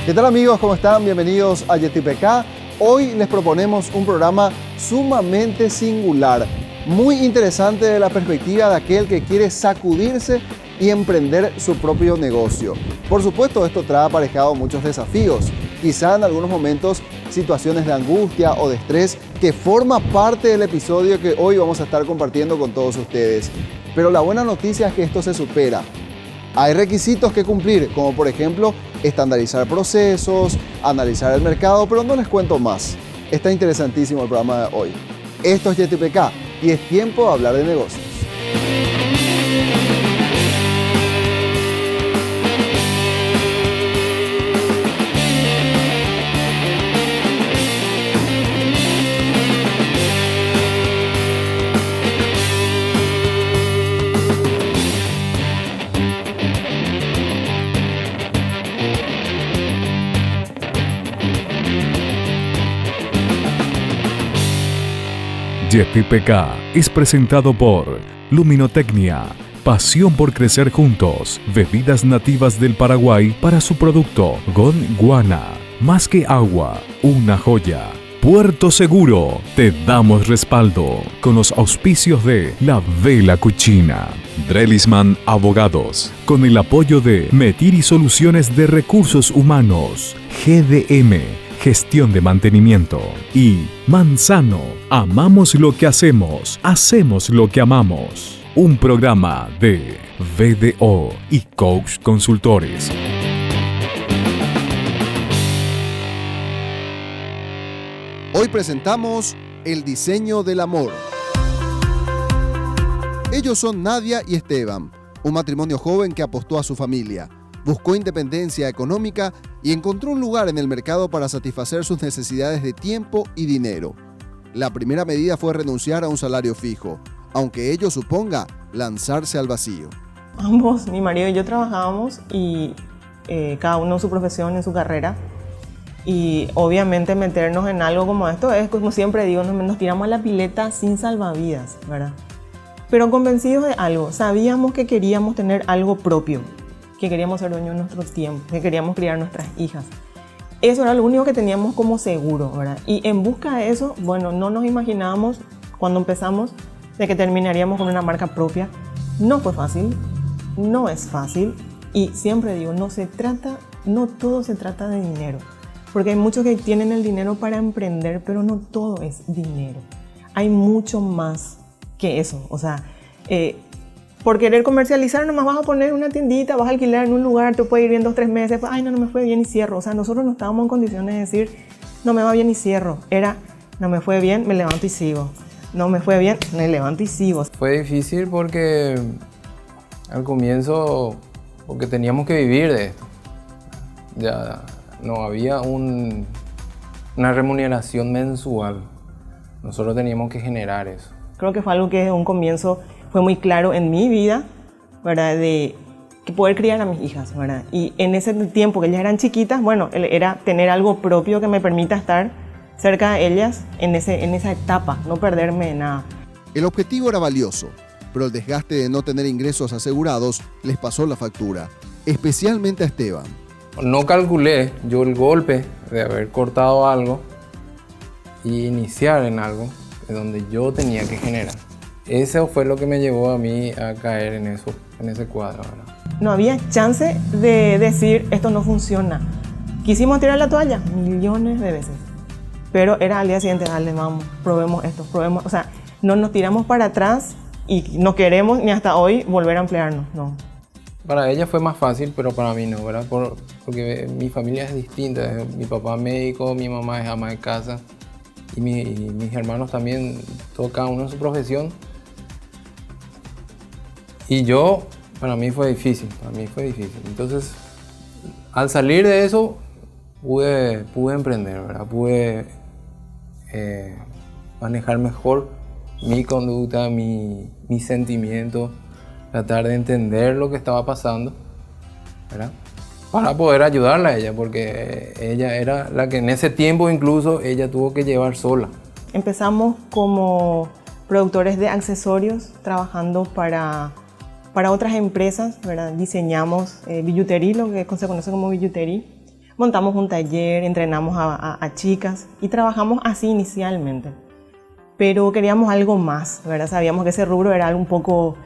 ¿Qué tal amigos? ¿Cómo están? Bienvenidos a YetiPK. Hoy les proponemos un programa sumamente singular, muy interesante de la perspectiva de aquel que quiere sacudirse y emprender su propio negocio. Por supuesto, esto trae aparejado muchos desafíos, quizá en algunos momentos situaciones de angustia o de estrés que forma parte del episodio que hoy vamos a estar compartiendo con todos ustedes. Pero la buena noticia es que esto se supera. Hay requisitos que cumplir, como por ejemplo, estandarizar procesos, analizar el mercado, pero no les cuento más. Está interesantísimo el programa de hoy. Esto es YetiPK y es tiempo de hablar de negocios. YetiPK es presentado por Luminotecnia, pasión por crecer juntos, bebidas nativas del Paraguay para su producto Gondwana, más que agua, una joya. Puerto Seguro, te damos respaldo, con los auspicios de La Vela Cucina. Drelisman Abogados, con el apoyo de Metiri Soluciones de Recursos Humanos, GDM, Gestión de Mantenimiento, y Manzano, amamos lo que hacemos lo que amamos. Un programa de VDO y Coach Consultores. Hoy presentamos El diseño del amor. Ellos son Nadia y Esteban, un matrimonio joven que apostó a su familia, buscó independencia económica y encontró un lugar en el mercado para satisfacer sus necesidades de tiempo y dinero. La primera medida fue renunciar a un salario fijo, aunque ello suponga lanzarse al vacío. Ambos, mi marido y yo, trabajábamos y cada uno en su profesión, en su carrera. Y obviamente meternos en algo como esto es, como siempre digo, nos tiramos a la pileta sin salvavidas, ¿verdad? Pero convencidos de algo, sabíamos que queríamos tener algo propio, que queríamos ser dueños de nuestro tiempo, que queríamos criar nuestras hijas. Eso era lo único que teníamos como seguro, ¿verdad? Y en busca de eso, bueno, no nos imaginábamos cuando empezamos de que terminaríamos con una marca propia. No fue fácil, no es fácil, y siempre digo, no todo se trata de dinero. Porque hay muchos que tienen el dinero para emprender, pero no todo es dinero. Hay mucho más que eso. O sea, por querer comercializar, nomás vas a poner una tiendita, vas a alquilar en un lugar, te puede ir bien 2-3 meses, ay, no me fue bien y cierro. O sea, nosotros no estábamos en condiciones de decir, no me va bien y cierro. Era, no me fue bien, me levanto y sigo. No me fue bien, me levanto y sigo. Fue difícil porque al comienzo, porque teníamos que vivir de esto. Ya no había una remuneración mensual. Nosotros teníamos que generar eso. Creo que fue algo que desde un comienzo fue muy claro en mi vida, ¿verdad? De que poder criar a mis hijas, ¿verdad? Y en ese tiempo que ellas eran chiquitas, bueno, era tener algo propio que me permita estar cerca de ellas en esa etapa, no perderme de nada. El objetivo era valioso, pero el desgaste de no tener ingresos asegurados les pasó la factura, especialmente a Esteban. No calculé yo el golpe de haber cortado algo y iniciar en algo en donde yo tenía que generar. Eso fue lo que me llevó a mí a caer en ese cuadro, ¿verdad? No había chance de decir esto no funciona. Quisimos tirar la toalla millones de veces, pero era al día siguiente, dale, vamos, probemos esto, probemos. O sea, no nos tiramos para atrás y no queremos ni hasta hoy volver a emplearnos, no. Para ella fue más fácil, pero para mí no, ¿verdad? Porque mi familia es distinta. Mi papá es médico, mi mamá es ama de casa y mis hermanos también, cada uno en su profesión. Y para mí fue difícil. Entonces, al salir de eso, pude emprender, ¿verdad? Pude manejar mejor mi conducta, mi sentimiento, tratar de entender lo que estaba pasando, ¿verdad? Para poder ayudarla a ella, porque ella era la que en ese tiempo incluso ella tuvo que llevar sola. Empezamos como productores de accesorios, trabajando para otras empresas, ¿verdad? Diseñamos billutería, lo que se conoce como billutería, montamos un taller, entrenamos a chicas y trabajamos así inicialmente. Pero queríamos algo más, ¿verdad? Sabíamos que ese rubro era algo un poco...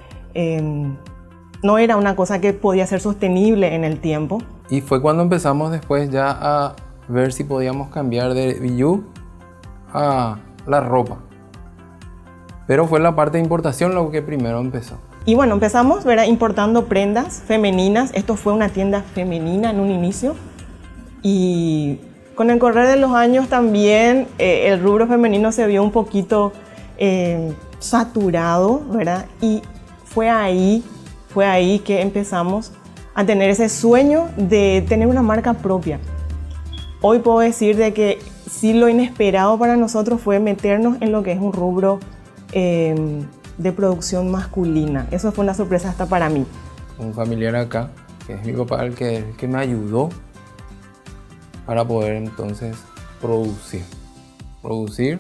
no era una cosa que podía ser sostenible en el tiempo. Y fue cuando empezamos después ya a ver si podíamos cambiar de bijú a la ropa. Pero fue la parte de importación lo que primero empezó. Y bueno, empezamos, ¿verdad?, importando prendas femeninas. Esto fue una tienda femenina en un inicio. Y con el correr de los años también el rubro femenino se vio un poquito saturado, ¿verdad? Y fue ahí que empezamos a tener ese sueño de tener una marca propia. Hoy puedo decir de que sí, lo inesperado para nosotros fue meternos en lo que es un rubro de producción masculina. Eso fue una sorpresa hasta para mí. Un familiar acá, que es mi papá, el que me ayudó para poder entonces producir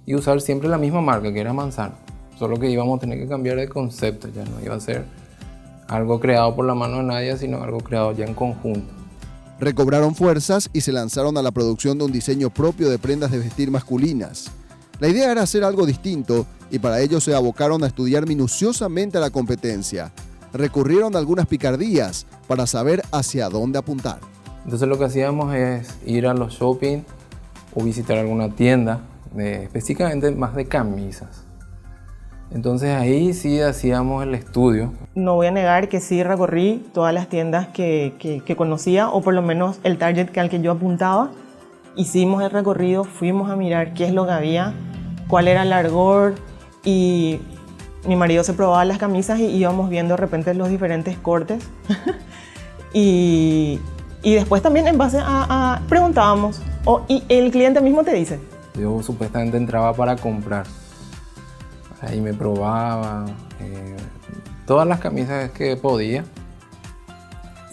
y usar siempre la misma marca, que era Manzano. Solo que íbamos a tener que cambiar de concepto, ya no iba a ser algo creado por la mano de nadie, sino algo creado ya en conjunto. Recobraron fuerzas y se lanzaron a la producción de un diseño propio de prendas de vestir masculinas. La idea era hacer algo distinto y para ello se abocaron a estudiar minuciosamente a la competencia. Recurrieron a algunas picardías para saber hacia dónde apuntar. Entonces lo que hacíamos es ir a los shopping o visitar alguna tienda, específicamente más de camisas. Entonces ahí sí hacíamos el estudio. No voy a negar que sí recorrí todas las tiendas que conocía, o por lo menos el target al que yo apuntaba. Hicimos el recorrido, fuimos a mirar qué es lo que había, cuál era el largor, y mi marido se probaba las camisas y íbamos viendo de repente los diferentes cortes. y después también en base a preguntábamos, y el cliente mismo te dice. Yo supuestamente entraba para comprar. Ahí me probaba todas las camisas que podía.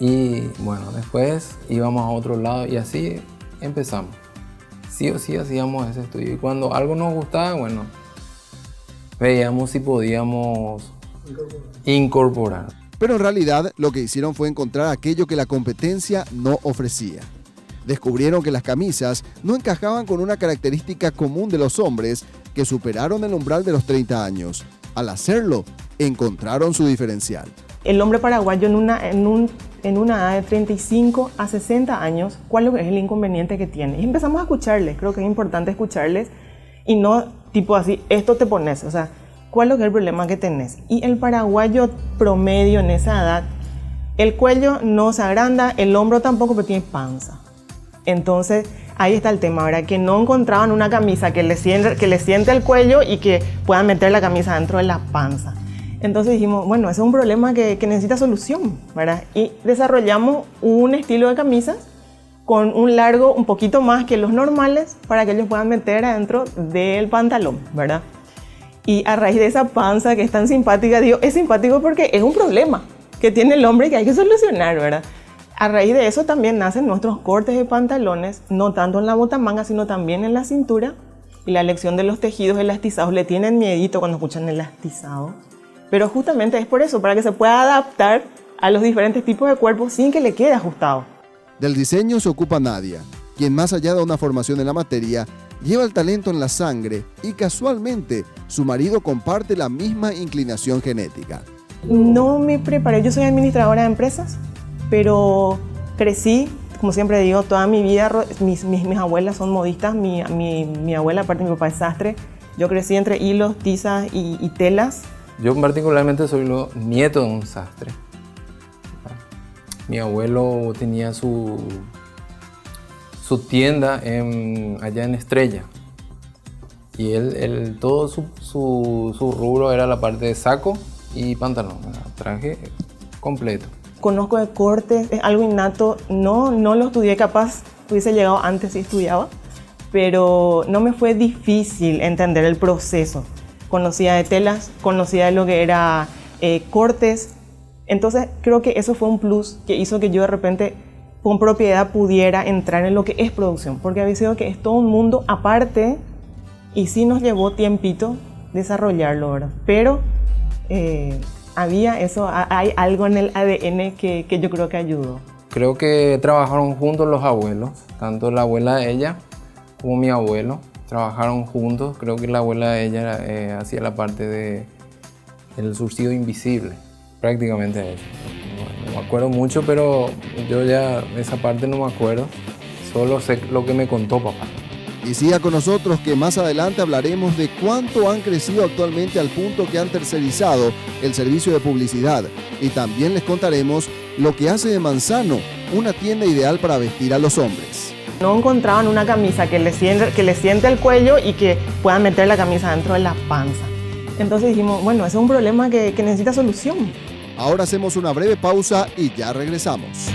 Y bueno, después íbamos a otro lado y así empezamos. Sí o sí hacíamos ese estudio. Y cuando algo nos gustaba, bueno, veíamos si podíamos incorporar. Pero en realidad lo que hicieron fue encontrar aquello que la competencia no ofrecía. Descubrieron que las camisas no encajaban con una característica común de los hombres que superaron el umbral de los 30 años. Al hacerlo, encontraron su diferencial. El hombre paraguayo en una edad de 35 a 60 años, ¿cuál es el inconveniente que tiene? Y empezamos a escucharles, creo que es importante escucharles y no tipo así, esto te pones, o sea, ¿cuál es el problema que tenés? Y el paraguayo promedio en esa edad, el cuello no se agranda, el hombro tampoco, pero tiene panza. Entonces, ahí está el tema, ¿verdad? Que no encontraban una camisa que le siente el cuello y que puedan meter la camisa dentro de la panza. Entonces dijimos, bueno, ese es un problema que necesita solución, ¿verdad? Y desarrollamos un estilo de camisas con un largo un poquito más que los normales para que ellos puedan meter adentro del pantalón, ¿verdad? Y a raíz de esa panza que es tan simpática, digo, es simpático porque es un problema que tiene el hombre que hay que solucionar, ¿verdad? A raíz de eso también nacen nuestros cortes de pantalones, no tanto en la botamanga, sino también en la cintura. Y la elección de los tejidos elastizados, le tienen miedito cuando escuchan elastizado. Pero justamente es por eso, para que se pueda adaptar a los diferentes tipos de cuerpos sin que le quede ajustado. Del diseño se ocupa Nadia, quien más allá de una formación en la materia, lleva el talento en la sangre y casualmente su marido comparte la misma inclinación genética. No me preparé, yo soy administradora de empresas, pero crecí, como siempre digo, toda mi vida, mis abuelas son modistas, mi abuela, aparte mi papá es sastre, yo crecí entre hilos, tizas y telas. Yo particularmente soy nieto de un sastre. Mi abuelo tenía su tienda allá en Estrella. Y él todo su rubro era la parte de saco y pantalón, traje completo. Conozco de cortes, es algo innato, no lo estudié, capaz hubiese llegado antes si estudiaba, pero no me fue difícil entender el proceso. Conocía de telas, conocía de lo que era cortes, entonces creo que eso fue un plus que hizo que yo de repente con propiedad pudiera entrar en lo que es producción, porque había sido que es todo un mundo aparte y sí nos llevó tiempito desarrollarlo, ¿verdad? Pero había eso, hay algo en el ADN que yo creo que ayudó. Creo que trabajaron juntos los abuelos, tanto la abuela de ella como mi abuelo. Trabajaron juntos, creo que la abuela de ella hacía la parte del surcido invisible, prácticamente eso. No me acuerdo mucho, pero yo ya esa parte no me acuerdo, solo sé lo que me contó papá. Y siga con nosotros que más adelante hablaremos de cuánto han crecido actualmente al punto que han tercerizado el servicio de publicidad. Y también les contaremos lo que hace de Manzano una tienda ideal para vestir a los hombres. No encontraban una camisa que le siente el cuello y que puedan meter la camisa dentro de la panza. Entonces dijimos, bueno, ese es un problema que necesita solución. Ahora hacemos una breve pausa y ya regresamos.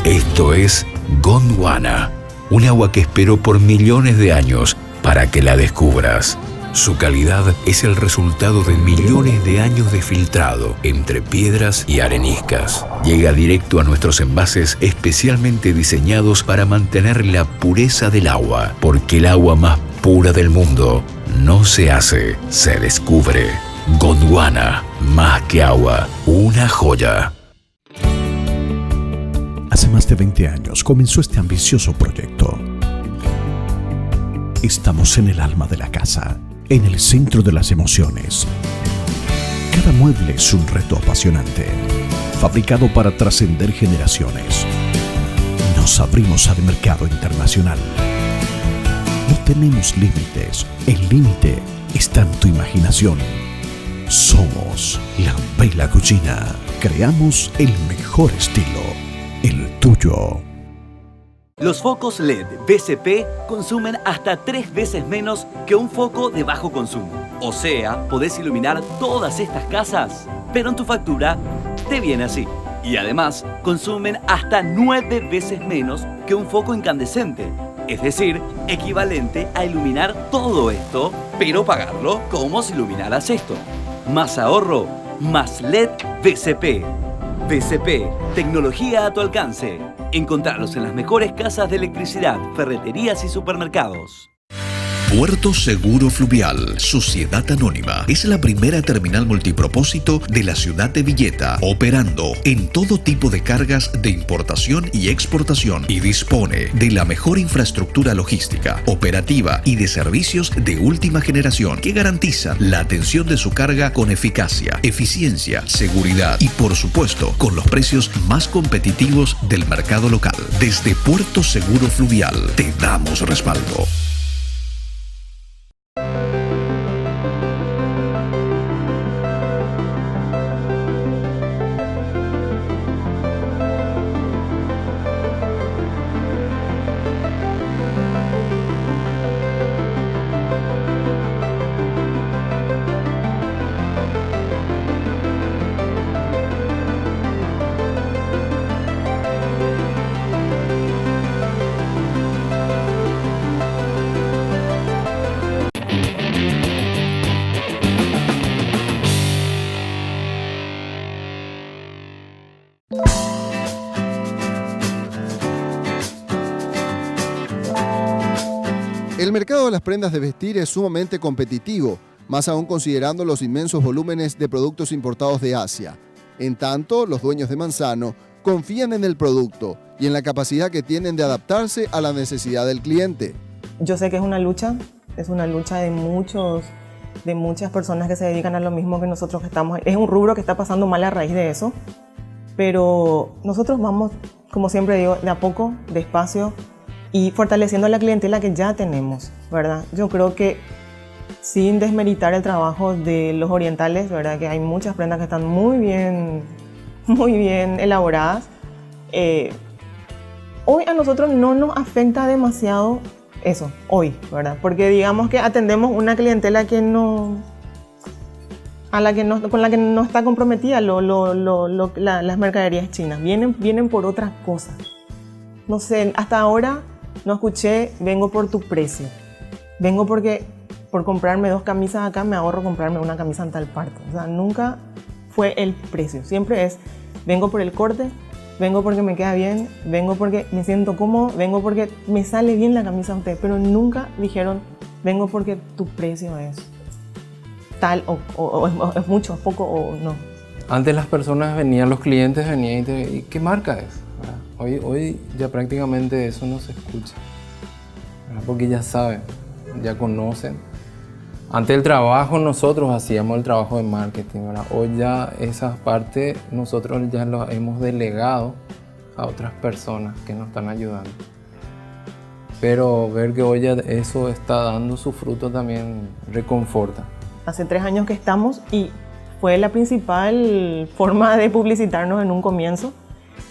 Esto es Gondwana, un agua que esperó por millones de años para que la descubras. Su calidad es el resultado de millones de años de filtrado entre piedras y areniscas. Llega directo a nuestros envases especialmente diseñados para mantener la pureza del agua, porque el agua más pura del mundo no se hace, se descubre. Gondwana, más que agua, una joya. Hace más de 20 años comenzó este ambicioso proyecto. Estamos en el alma de la casa, en el centro de las emociones. Cada mueble es un reto apasionante, fabricado para trascender generaciones. Nos abrimos al mercado internacional. No tenemos límites, el límite está en tu imaginación. Somos la Bella Cucina. Creamos el mejor estilo, el tuyo. Los focos LED BCP consumen hasta 3 veces menos que un foco de bajo consumo. O sea, podés iluminar todas estas casas, pero en tu factura te viene así. Y además, consumen hasta 9 veces menos que un foco incandescente. Es decir, equivalente a iluminar todo esto, pero pagarlo como si iluminaras esto. Más ahorro, más LED BCP. BCP, tecnología a tu alcance. Encontrarlos en las mejores casas de electricidad, ferreterías y supermercados. Puerto Seguro Fluvial, Sociedad Anónima, es la primera terminal multipropósito de la ciudad de Villeta, operando en todo tipo de cargas de importación y exportación y dispone de la mejor infraestructura logística, operativa y de servicios de última generación que garantizan la atención de su carga con eficacia, eficiencia, seguridad y por supuesto con los precios más competitivos del mercado local. Desde Puerto Seguro Fluvial te damos respaldo. El mercado de las prendas de vestir es sumamente competitivo, más aún considerando los inmensos volúmenes de productos importados de Asia. En tanto, los dueños de Manzano confían en el producto y en la capacidad que tienen de adaptarse a la necesidad del cliente. Yo sé que es una lucha de muchas personas que se dedican a lo mismo que nosotros que estamos. Es un rubro que está pasando mal a raíz de eso, pero nosotros vamos, como siempre digo, de a poco, despacio, y fortaleciendo a la clientela que ya tenemos, ¿verdad? Yo creo que sin desmeritar el trabajo de los orientales, ¿verdad? Que hay muchas prendas que están muy bien elaboradas. Hoy a nosotros no nos afecta demasiado eso, hoy, ¿verdad? Porque digamos que atendemos una clientela que con la que no está comprometida las mercaderías chinas. Vienen por otras cosas. No sé, hasta ahora no escuché, vengo por tu precio. Vengo porque por comprarme 2 camisas acá me ahorro comprarme una camisa en tal parte. O sea, nunca fue el precio. Siempre es, vengo por el corte, vengo porque me queda bien, vengo porque me siento cómodo, vengo porque me sale bien la camisa a usted, pero nunca dijeron, vengo porque tu precio es tal o es mucho, es poco o no. Antes las personas venían, los clientes venían y te ¿y qué marca es? Hoy ya prácticamente eso no se escucha, ¿verdad? Porque ya saben, ya conocen. Antes del trabajo nosotros hacíamos el trabajo de marketing, ¿verdad? Hoy ya esa parte nosotros ya lo hemos delegado a otras personas que nos están ayudando. Pero ver que hoy ya eso está dando su fruto también reconforta. Hace 3 años que estamos y fue la principal forma de publicitarnos en un comienzo.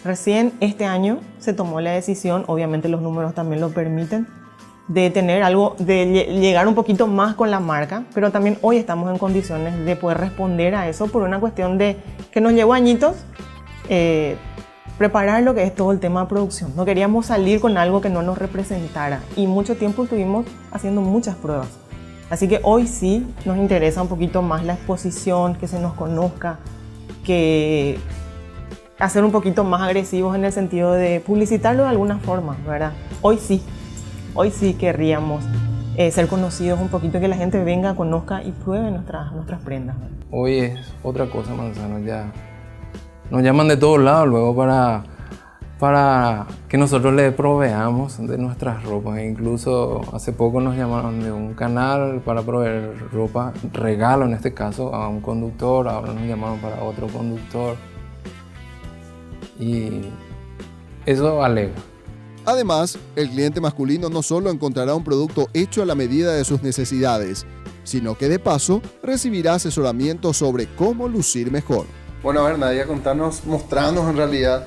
Recién este año se tomó la decisión, obviamente los números también lo permiten, de tener algo, de llegar un poquito más con la marca, pero también hoy estamos en condiciones de poder responder a eso por una cuestión de que nos llevó añitos preparar lo que es todo el tema de producción. No queríamos salir con algo que no nos representara y mucho tiempo estuvimos haciendo muchas pruebas. Así que hoy sí nos interesa un poquito más la exposición, que se nos conozca, que hacer un poquito más agresivos en el sentido de publicitarlo de alguna forma, ¿verdad? Hoy sí querríamos ser conocidos un poquito, que la gente venga, conozca y pruebe nuestras prendas. Hoy es otra cosa, Manzano, ya nos llaman de todos lados luego para que nosotros le proveamos de nuestras ropas. E incluso hace poco nos llamaron de un canal para proveer ropa, regalo en este caso, a un conductor, ahora nos llamaron para otro conductor. Y eso alegra. Además, el cliente masculino no solo encontrará un producto hecho a la medida de sus necesidades, sino que de paso recibirá asesoramiento sobre cómo lucir mejor. Bueno, a ver, Nadia, contanos, mostrarnos en realidad.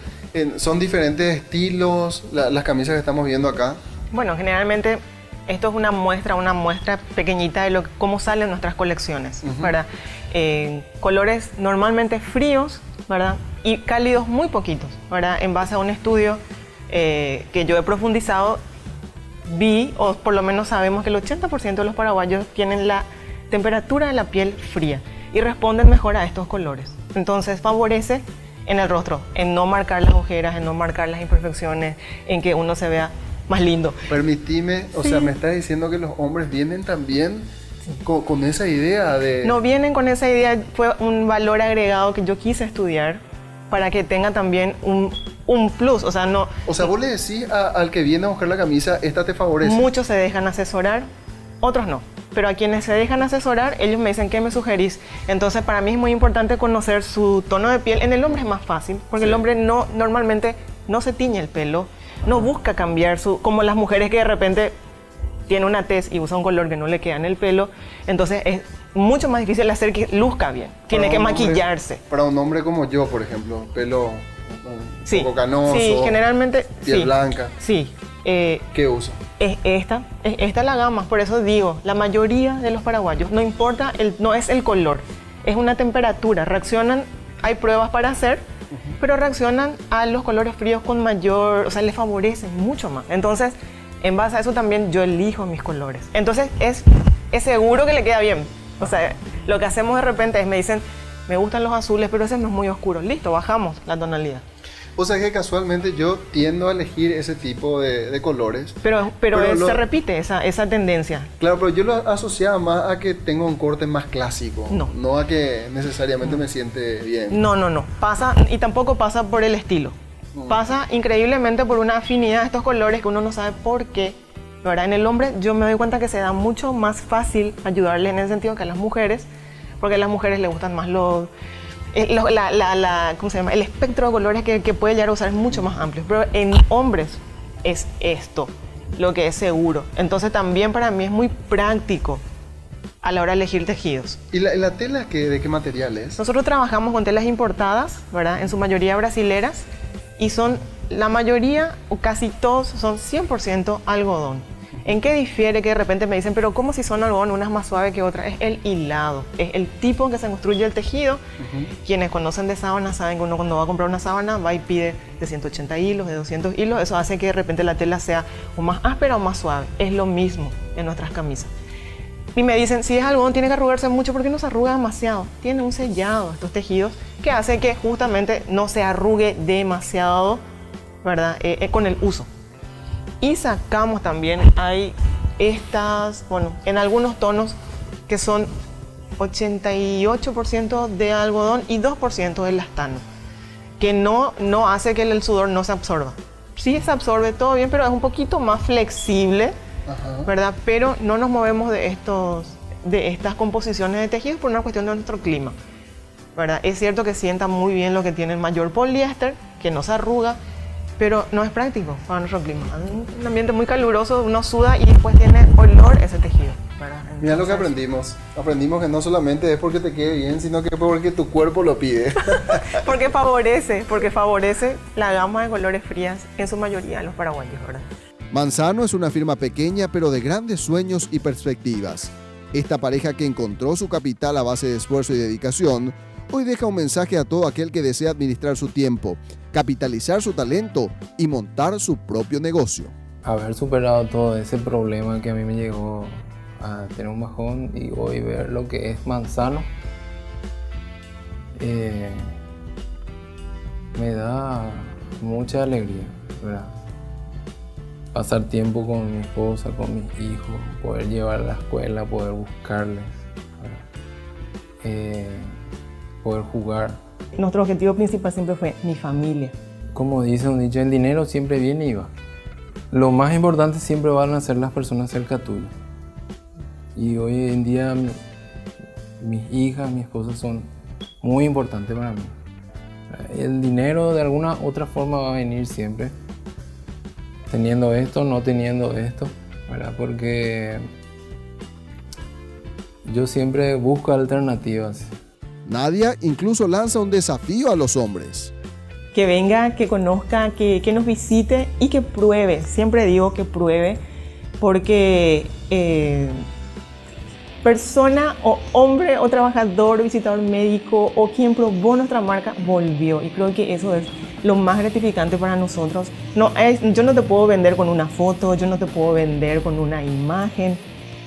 ¿Son diferentes estilos las camisas que estamos viendo acá? Bueno, generalmente esto es una muestra pequeñita de cómo salen nuestras colecciones, ¿verdad? Colores normalmente fríos, ¿verdad? Y cálidos muy poquitos, ¿verdad? En base a un estudio que yo he profundizado, vi, o por lo menos sabemos que el 80% de los paraguayos tienen la temperatura de la piel fría y responden mejor a estos colores. Entonces favorece en el rostro, en no marcar las ojeras, en no marcar las imperfecciones, en que uno se vea más lindo. Permitime, o sea, me estás diciendo que los hombres vienen también con esa idea de... No vienen con esa idea, fue un valor agregado que yo quise estudiar para que tenga también un plus, o sea, no... O sea, vos le decís al que viene a buscar la camisa, esta te favorece. Muchos se dejan asesorar, otros no. Pero a quienes se dejan asesorar, ellos me dicen, ¿qué me sugerís? Entonces, para mí es muy importante conocer su tono de piel. En el hombre es más fácil, porque el hombre normalmente no se tiñe el pelo, no busca cambiar como las mujeres que de repente tienen una tez y usa un color que no le queda en el pelo. Entonces, es mucho más difícil hacer que luzca bien. Tiene que maquillarse. Para un hombre como yo, por ejemplo, pelo un poco canoso, sí, generalmente, piel blanca. Sí. ¿Qué uso? Esta es la gama, por eso digo, la mayoría de los paraguayos, no importa, no es el color, es una temperatura, reaccionan, hay pruebas para hacer, pero reaccionan a los colores fríos con mayor, o sea, les favorecen mucho más. Entonces, en base a eso también yo elijo mis colores. Entonces, es seguro que le queda bien. O sea, lo que hacemos de repente es, me dicen, me gustan los azules, pero ese no es muy oscuro. Listo, bajamos la tonalidad. O sea que casualmente yo tiendo a elegir ese tipo de colores. Pero se repite esa tendencia. Claro, pero yo lo asociaba más a que tengo un corte más clásico. No a que necesariamente me siente bien. No. Pasa, y tampoco pasa por el estilo. Pasa increíblemente por una afinidad de estos colores que uno no sabe por qué. ¿Verdad? En el hombre yo me doy cuenta que se da mucho más fácil ayudarle en ese sentido que a las mujeres, porque a las mujeres les gustan más ¿cómo se llama? El espectro de colores que puede llegar a usar es mucho más amplio, pero en hombres es esto lo que es seguro. Entonces también para mí es muy práctico a la hora de elegir tejidos. ¿Y la tela de qué material es? Nosotros trabajamos con telas importadas, ¿verdad? En su mayoría brasileras, y son la mayoría o casi todos son 100% algodón. ¿En qué difiere que de repente me dicen, pero cómo si son algodón, una es más suave que otra? Es el hilado, es el tipo en que se construye el tejido. Quienes conocen de sábanas saben que uno cuando va a comprar una sábana va y pide de 180 hilos, de 200 hilos. Eso hace que de repente la tela sea o más áspera o más suave. Es lo mismo en nuestras camisas. Y me dicen, si es algodón tiene que arrugarse mucho porque no se arruga demasiado. Tiene un sellado estos tejidos que hace que justamente no se arrugue demasiado, ¿verdad? Con el uso. Y sacamos también, hay estas, bueno, en algunos tonos que son 88% de algodón y 2% de lastano, que no hace que el sudor no se absorba. Sí se absorbe todo bien, pero es un poquito más flexible, ¿verdad? Pero no nos movemos de estas composiciones de tejidos por una cuestión de nuestro clima, ¿verdad? Es cierto que sienta muy bien lo que tiene el mayor poliéster, que no se arruga, pero no es práctico para nuestro clima. En un ambiente muy caluroso uno suda y después tiene olor ese tejido, ¿verdad? Entonces, mira lo que aprendimos. Aprendimos que no solamente es porque te quede bien, sino que porque tu cuerpo lo pide. porque favorece la gama de colores frías en su mayoría de los paraguayos, ¿verdad? Manzano es una firma pequeña pero de grandes sueños y perspectivas. Esta pareja que encontró su capital a base de esfuerzo y dedicación, hoy deja un mensaje a todo aquel que desea administrar su tiempo, capitalizar su talento y montar su propio negocio. Haber superado todo ese problema que a mí me llegó a tener un bajón y hoy ver lo que es Manzano, me da mucha alegría, ¿verdad? Pasar tiempo con mi esposa, con mis hijos, poder llevar a la escuela, poder buscarles, poder jugar. Nuestro objetivo principal siempre fue mi familia. Como dice un dicho, el dinero siempre viene y va. Lo más importante siempre van a ser las personas cerca tuyo. Y hoy en día mis hijas, mi esposa son muy importantes para mí. El dinero de alguna otra forma va a venir siempre. Teniendo esto, no teniendo esto, ¿verdad? Porque yo siempre busco alternativas. Nadia incluso lanza un desafío a los hombres. Que venga, que conozca, que nos visite y que pruebe. Siempre digo que pruebe porque persona o hombre o trabajador, visitador médico o quien probó nuestra marca volvió. Y creo que eso es lo más gratificante para nosotros. Yo no te puedo vender con una foto, yo no te puedo vender con una imagen.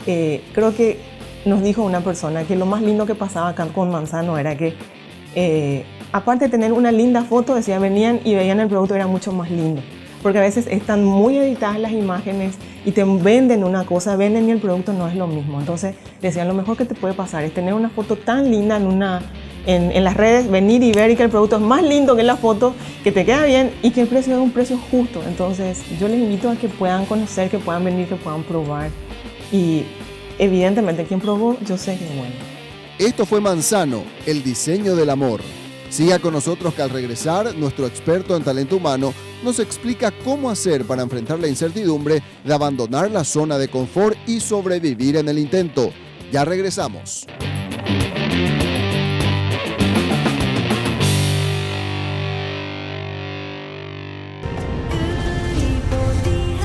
Creo que nos dijo una persona que lo más lindo que pasaba acá con Manzano era que aparte de tener una linda foto, decía, venían y veían el producto, era mucho más lindo. Porque a veces están muy editadas las imágenes y te venden una cosa, venden y el producto no es lo mismo. Entonces decían, lo mejor que te puede pasar es tener una foto tan linda en las redes, venir y ver y que el producto es más lindo que la foto, que te queda bien y que el precio es un precio justo. Entonces yo les invito a que puedan conocer, que puedan venir, que puedan probar. Y evidentemente quien probó, yo sé que es bueno. Esto fue Manzano, el diseño del amor. Siga con nosotros que al regresar, nuestro experto en talento humano nos explica cómo hacer para enfrentar la incertidumbre de abandonar la zona de confort y sobrevivir en el intento. Ya regresamos.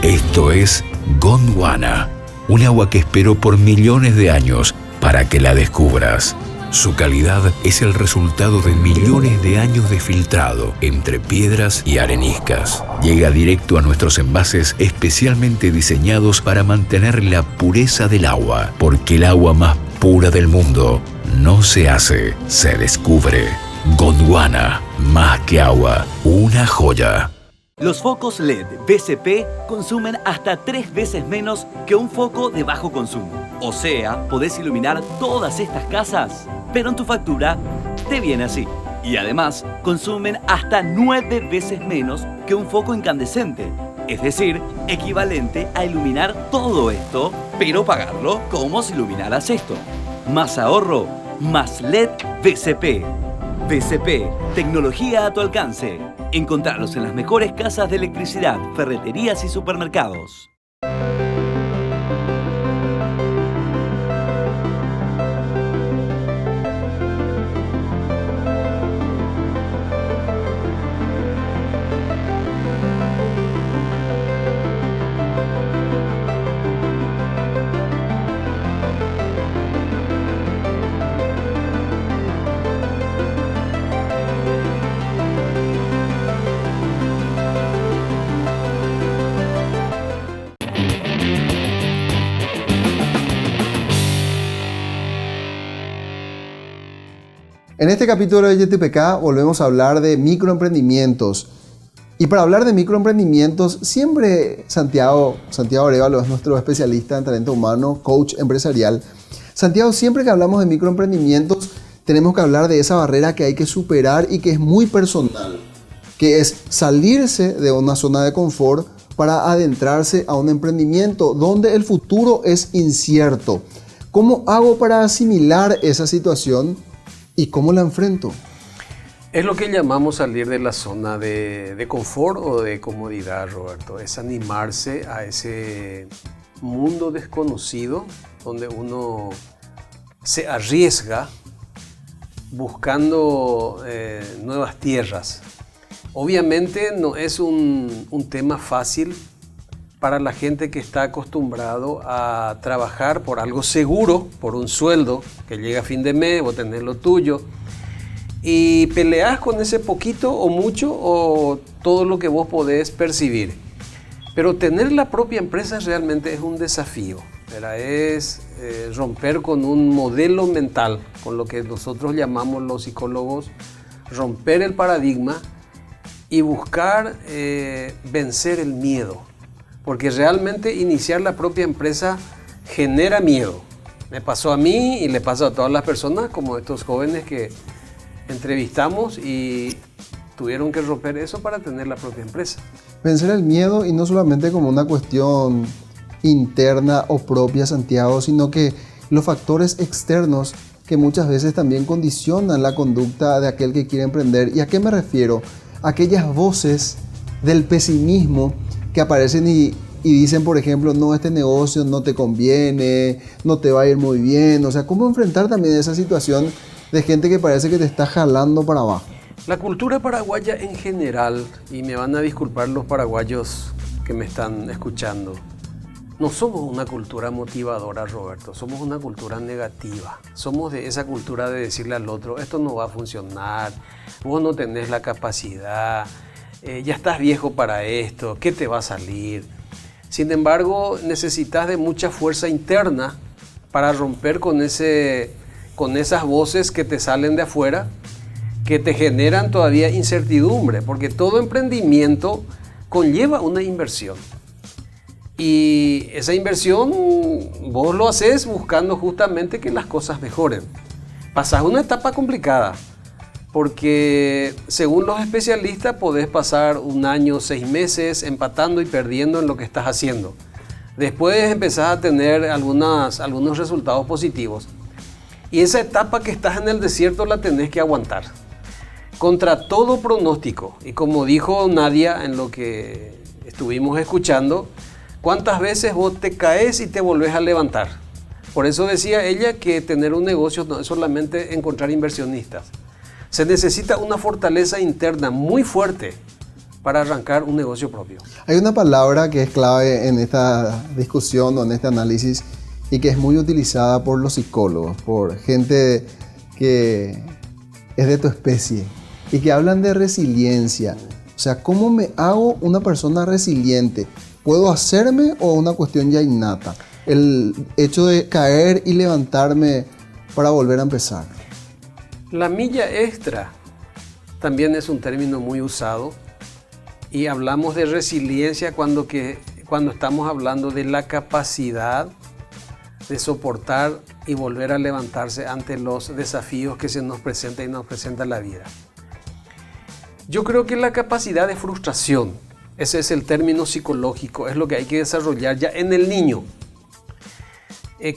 Esto es Gondwana, un agua que esperó por millones de años para que la descubras. Su calidad es el resultado de millones de años de filtrado entre piedras y areniscas. Llega directo a nuestros envases especialmente diseñados para mantener la pureza del agua, porque el agua más pura del mundo no se hace, se descubre. Gondwana, más que agua, una joya. Los focos LED BCP consumen hasta 3 veces menos que un foco de bajo consumo. O sea, podés iluminar todas estas casas, pero en tu factura te viene así. Y además, consumen hasta 9 veces menos que un foco incandescente. Es decir, equivalente a iluminar todo esto, pero pagarlo como si iluminaras esto. Más ahorro, más LED BCP. BCP, tecnología a tu alcance. Encontrarlos en las mejores casas de electricidad, ferreterías y supermercados. En este capítulo de YTPK volvemos a hablar de microemprendimientos. Y para hablar de microemprendimientos, siempre Santiago Arévalo es nuestro especialista en talento humano, coach empresarial. Santiago, siempre que hablamos de microemprendimientos, tenemos que hablar de esa barrera que hay que superar y que es muy personal, que es salirse de una zona de confort para adentrarse a un emprendimiento donde el futuro es incierto. ¿Cómo hago para asimilar esa situación y cómo la enfrento? Es lo que llamamos salir de la zona de confort o de comodidad, Roberto. Es animarse a ese mundo desconocido donde uno se arriesga buscando nuevas tierras. Obviamente no es un tema fácil para la gente que está acostumbrado a trabajar por algo seguro, por un sueldo que llega a fin de mes, vos tenés lo tuyo, y peleás con ese poquito o mucho o todo lo que vos podés percibir. Pero tener la propia empresa realmente es un desafío, ¿verdad? Es romper con un modelo mental, con lo que nosotros llamamos los psicólogos, romper el paradigma y buscar vencer el miedo. Porque realmente iniciar la propia empresa genera miedo. Me pasó a mí y le pasa a todas las personas, como estos jóvenes que entrevistamos y tuvieron que romper eso para tener la propia empresa. Vencer el miedo, y no solamente como una cuestión interna o propia, Santiago, sino que los factores externos que muchas veces también condicionan la conducta de aquel que quiere emprender. ¿Y a qué me refiero? Aquellas voces del pesimismo que aparecen y dicen, por ejemplo, no, este negocio no te conviene, no te va a ir muy bien. O sea, ¿cómo enfrentar también esa situación de gente que parece que te está jalando para abajo? La cultura paraguaya en general, y me van a disculpar los paraguayos que me están escuchando, no somos una cultura motivadora, Roberto, somos una cultura negativa. Somos de esa cultura de decirle al otro, esto no va a funcionar, vos no tenés la capacidad, ya estás viejo para esto, ¿qué te va a salir? Sin embargo, necesitas de mucha fuerza interna para romper con esas voces que te salen de afuera, que te generan todavía incertidumbre, porque todo emprendimiento conlleva una inversión. Y esa inversión vos lo haces buscando justamente que las cosas mejoren. Pasás una etapa complicada, porque según los especialistas podés pasar 1 año, 6 meses empatando y perdiendo en lo que estás haciendo. Después empezás a tener algunos resultados positivos. Y esa etapa que estás en el desierto la tenés que aguantar. Contra todo pronóstico. Y como dijo Nadia en lo que estuvimos escuchando, ¿cuántas veces vos te caes y te volvés a levantar? Por eso decía ella que tener un negocio no es solamente encontrar inversionistas. Se necesita una fortaleza interna muy fuerte para arrancar un negocio propio. Hay una palabra que es clave en esta discusión o en este análisis y que es muy utilizada por los psicólogos, por gente que es de tu especie y que hablan de resiliencia. O sea, ¿cómo me hago una persona resiliente? ¿Puedo hacerme o una cuestión ya innata? El hecho de caer y levantarme para volver a empezar. La milla extra también es un término muy usado y hablamos de resiliencia cuando estamos hablando de la capacidad de soportar y volver a levantarse ante los desafíos que se nos presentan y nos presenta la vida. Yo creo que la capacidad de frustración, ese es el término psicológico, es lo que hay que desarrollar ya en el niño.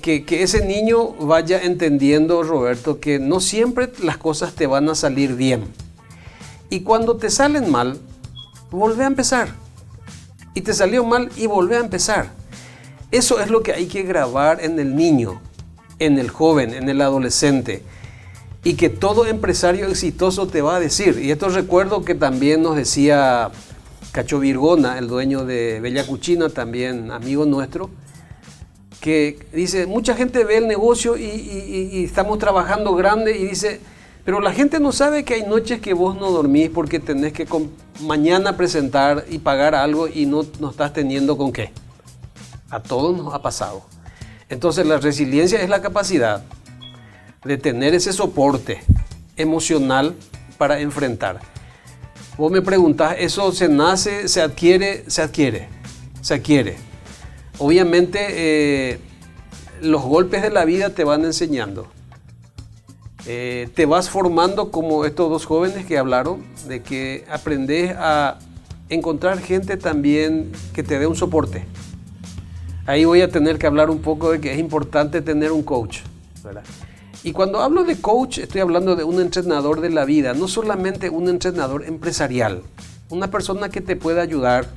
Que ese niño vaya entendiendo, Roberto, que no siempre las cosas te van a salir bien. Y cuando te salen mal, volvé a empezar. Y te salió mal y volvé a empezar. Eso es lo que hay que grabar en el niño, en el joven, en el adolescente. Y que todo empresario exitoso te va a decir. Y esto recuerdo que también nos decía Cacho Virgona, el dueño de Bella Cucina, también amigo nuestro, que dice, mucha gente ve el negocio y estamos trabajando grande y dice, pero la gente no sabe que hay noches que vos no dormís porque tenés que mañana presentar y pagar algo y no estás teniendo con qué. A todos nos ha pasado. Entonces la resiliencia es la capacidad de tener ese soporte emocional para enfrentar. Vos me preguntás, ¿eso se nace, se adquiere? Se adquiere, se adquiere. Obviamente los golpes de la vida te van enseñando. Te vas formando como estos dos jóvenes que hablaron, de que aprendes a encontrar gente también que te dé un soporte. Ahí voy a tener que hablar un poco de que es importante tener un coach, ¿verdad? Y cuando hablo de coach, estoy hablando de un entrenador de la vida, no solamente un entrenador empresarial, una persona que te pueda ayudar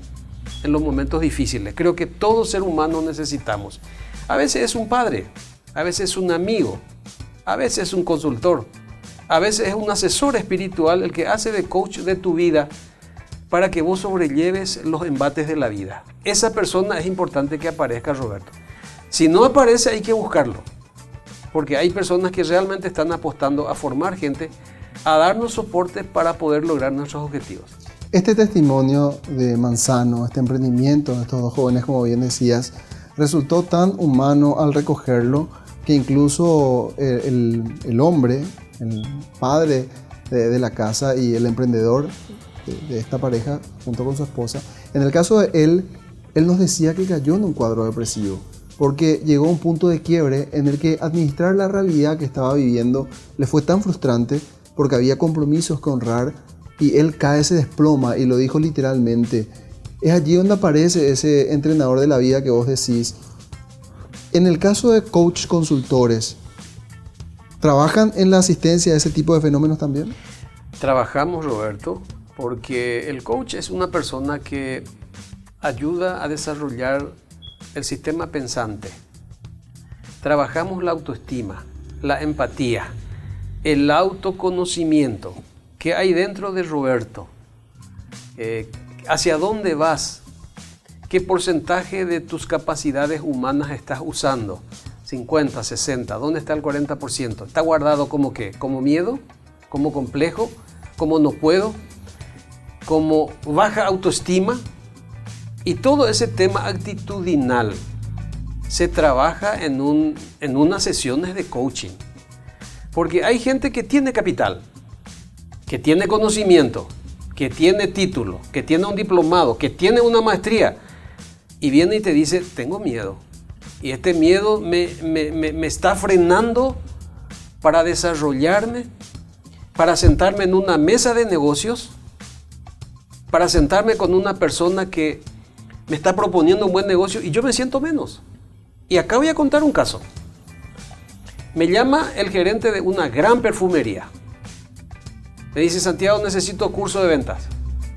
en los momentos difíciles. Creo que todo ser humano necesitamos. A veces es un padre, a veces es un amigo, a veces es un consultor, a veces es un asesor espiritual el que hace de coach de tu vida para que vos sobrelleves los embates de la vida. Esa persona es importante que aparezca, Roberto. Si no aparece, hay que buscarlo, porque hay personas que realmente están apostando a formar gente, a darnos soporte para poder lograr nuestros objetivos. Este testimonio de Manzano, este emprendimiento de estos dos jóvenes, como bien decías, resultó tan humano al recogerlo que incluso el hombre, el padre de la casa y el emprendedor de esta pareja junto con su esposa, en el caso de él nos decía que cayó en un cuadro depresivo porque llegó a un punto de quiebre en el que administrar la realidad que estaba viviendo le fue tan frustrante porque había compromisos que honrar y él cae, se desploma, y lo dijo literalmente. Es allí donde aparece ese entrenador de la vida que vos decís. En el caso de coach consultores, ¿trabajan en la asistencia a ese tipo de fenómenos también? Trabajamos, Roberto, porque el coach es una persona que ayuda a desarrollar el sistema pensante. Trabajamos la autoestima, la empatía, el autoconocimiento. ¿Qué hay dentro de Roberto? ¿Hacia dónde vas? ¿Qué porcentaje de tus capacidades humanas estás usando? 50, 60, ¿dónde está el 40%? ¿Está guardado como qué? ¿Como miedo? ¿Como complejo? ¿Como no puedo? ¿Como baja autoestima? Y todo ese tema actitudinal se trabaja en unas sesiones de coaching. Porque hay gente que tiene capital, que tiene conocimiento, que tiene título, que tiene un diplomado, que tiene una maestría, y viene y te dice, tengo miedo. Y este miedo me está frenando para desarrollarme, para sentarme en una mesa de negocios, para sentarme con una persona que me está proponiendo un buen negocio y yo me siento menos. Y acá voy a contar un caso. Me llama el gerente de una gran perfumería. Me dice, Santiago, necesito curso de ventas,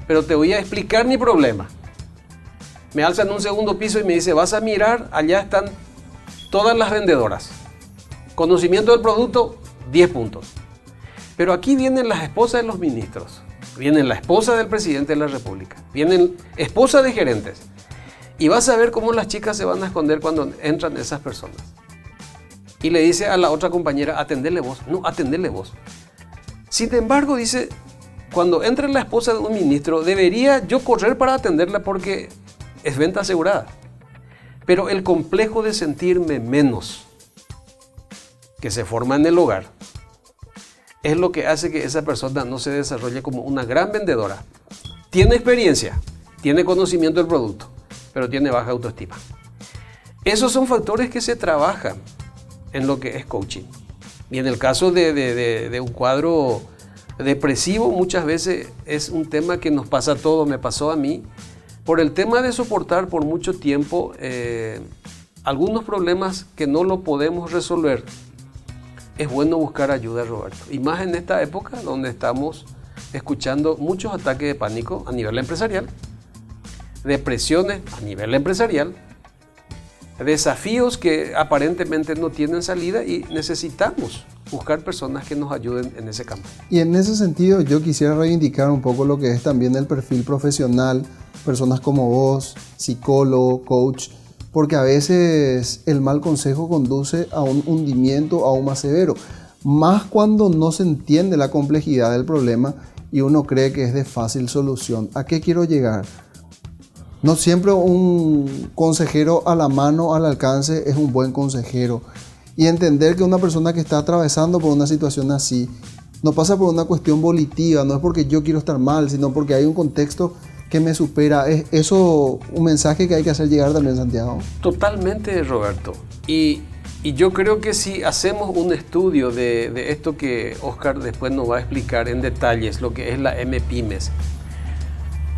pero te voy a explicar mi problema. Me alza en un segundo piso y me dice, vas a mirar, allá están todas las vendedoras. Conocimiento del producto, 10 puntos. Pero aquí vienen las esposas de los ministros, vienen la esposa del presidente de la República, vienen esposas de gerentes. Y vas a ver cómo las chicas se van a esconder cuando entran esas personas. Y le dice a la otra compañera, atendele vos. No, atendele vos. Sin embargo, dice, cuando entre la esposa de un ministro, debería yo correr para atenderla porque es venta asegurada. Pero el complejo de sentirme menos, que se forma en el hogar, es lo que hace que esa persona no se desarrolle como una gran vendedora. Tiene experiencia, tiene conocimiento del producto, pero tiene baja autoestima. Esos son factores que se trabajan en lo que es coaching. Y en el caso de un cuadro depresivo, muchas veces es un tema que nos pasa a todos, me pasó a mí, por el tema de soportar por mucho tiempo algunos problemas que no lo podemos resolver. Es bueno buscar ayuda, Roberto. Y más en esta época donde estamos escuchando muchos ataques de pánico a nivel empresarial, depresiones a nivel empresarial, desafíos que aparentemente no tienen salida y necesitamos buscar personas que nos ayuden en ese campo. Y en ese sentido yo quisiera reivindicar un poco lo que es también el perfil profesional, personas como vos, psicólogo, coach, porque a veces el mal consejo conduce a un hundimiento aún más severo, más cuando no se entiende la complejidad del problema y uno cree que es de fácil solución. ¿A qué quiero llegar? No siempre un consejero a la mano, al alcance, es un buen consejero. Y entender que una persona que está atravesando por una situación así no pasa por una cuestión volitiva, no es porque yo quiero estar mal, sino porque hay un contexto que me supera. ¿Es eso un mensaje que hay que hacer llegar también, Santiago? Totalmente, Roberto. Y yo creo que si hacemos un estudio de esto que Oscar después nos va a explicar en detalles, lo que es la MPymes,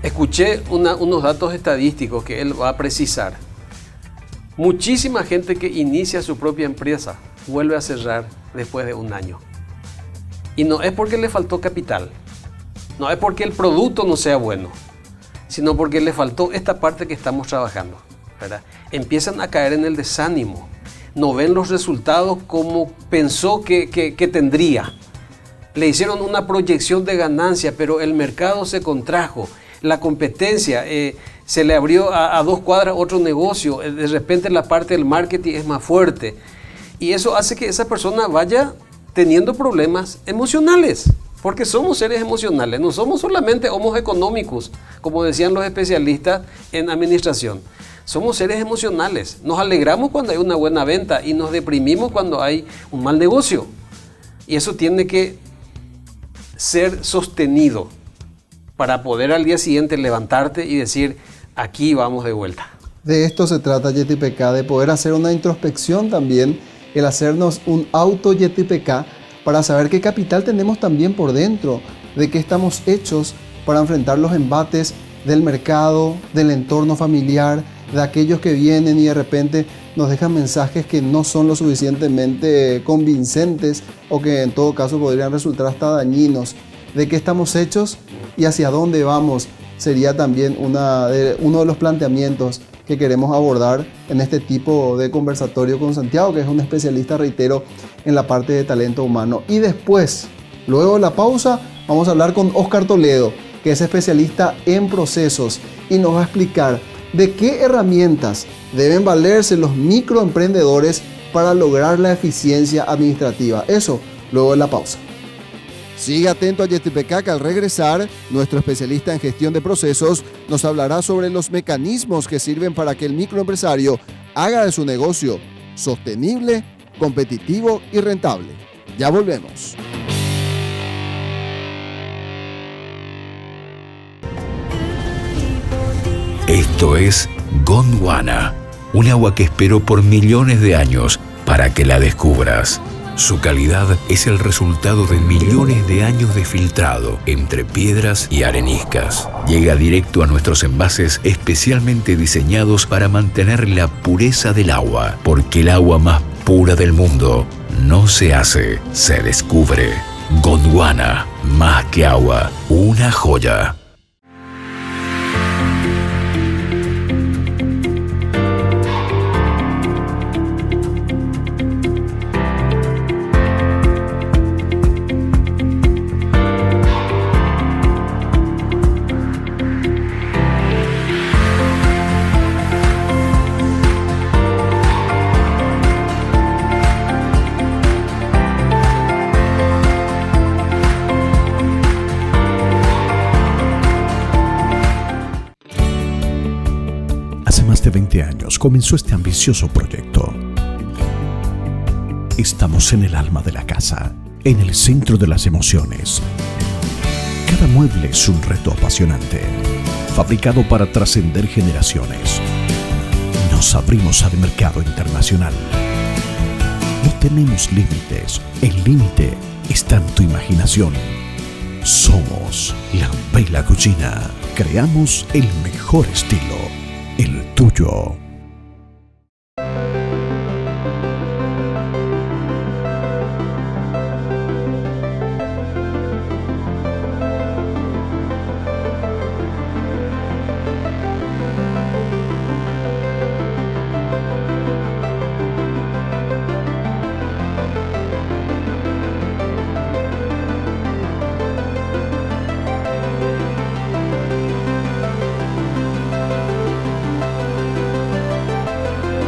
escuché unos datos estadísticos que él va a precisar. Muchísima gente que inicia su propia empresa vuelve a cerrar después de un año. Y no es porque le faltó capital, no es porque el producto no sea bueno, sino porque le faltó esta parte que estamos trabajando, ¿verdad? Empiezan a caer en el desánimo, no ven los resultados como pensó que tendría. Le hicieron una proyección de ganancia, pero el mercado se contrajo, la competencia, se le abrió a 2 cuadras otro negocio, de repente la parte del marketing es más fuerte. Y eso hace que esa persona vaya teniendo problemas emocionales, porque somos seres emocionales, no somos solamente homos económicos, como decían los especialistas en administración. Somos seres emocionales, nos alegramos cuando hay una buena venta y nos deprimimos cuando hay un mal negocio. Y eso tiene que ser sostenido para poder al día siguiente levantarte y decir, aquí vamos de vuelta. De esto se trata YTPK, de poder hacer una introspección también, el hacernos un auto YTPK para saber qué capital tenemos también por dentro, de qué estamos hechos para enfrentar los embates del mercado, del entorno familiar, de aquellos que vienen y de repente nos dejan mensajes que no son lo suficientemente convincentes o que en todo caso podrían resultar hasta dañinos. De qué estamos hechos y hacia dónde vamos sería también uno de los planteamientos que queremos abordar en este tipo de conversatorio con Santiago, que es un especialista, reitero, en la parte de talento humano. Y después, luego de la pausa, vamos a hablar con Oscar Toledo, que es especialista en procesos y nos va a explicar de qué herramientas deben valerse los microemprendedores para lograr la eficiencia administrativa. Eso, luego de la pausa. Sigue atento a YTPK, que al regresar, nuestro especialista en gestión de procesos nos hablará sobre los mecanismos que sirven para que el microempresario haga de su negocio sostenible, competitivo y rentable. Ya volvemos. Esto es Gondwana, un agua que esperó por millones de años para que la descubras. Su calidad es el resultado de millones de años de filtrado entre piedras y areniscas. Llega directo a nuestros envases especialmente diseñados para mantener la pureza del agua, porque el agua más pura del mundo no se hace, se descubre. Gondwana, más que agua, una joya. De 20 años comenzó este ambicioso proyecto. Estamos en el alma de la casa, en el centro de las emociones. Cada mueble es un reto apasionante, fabricado para trascender generaciones. Nos abrimos al mercado internacional. No tenemos límites, el límite está en tu imaginación. Somos la Bella Cucina. Creamos el mejor estilo, el tuyo.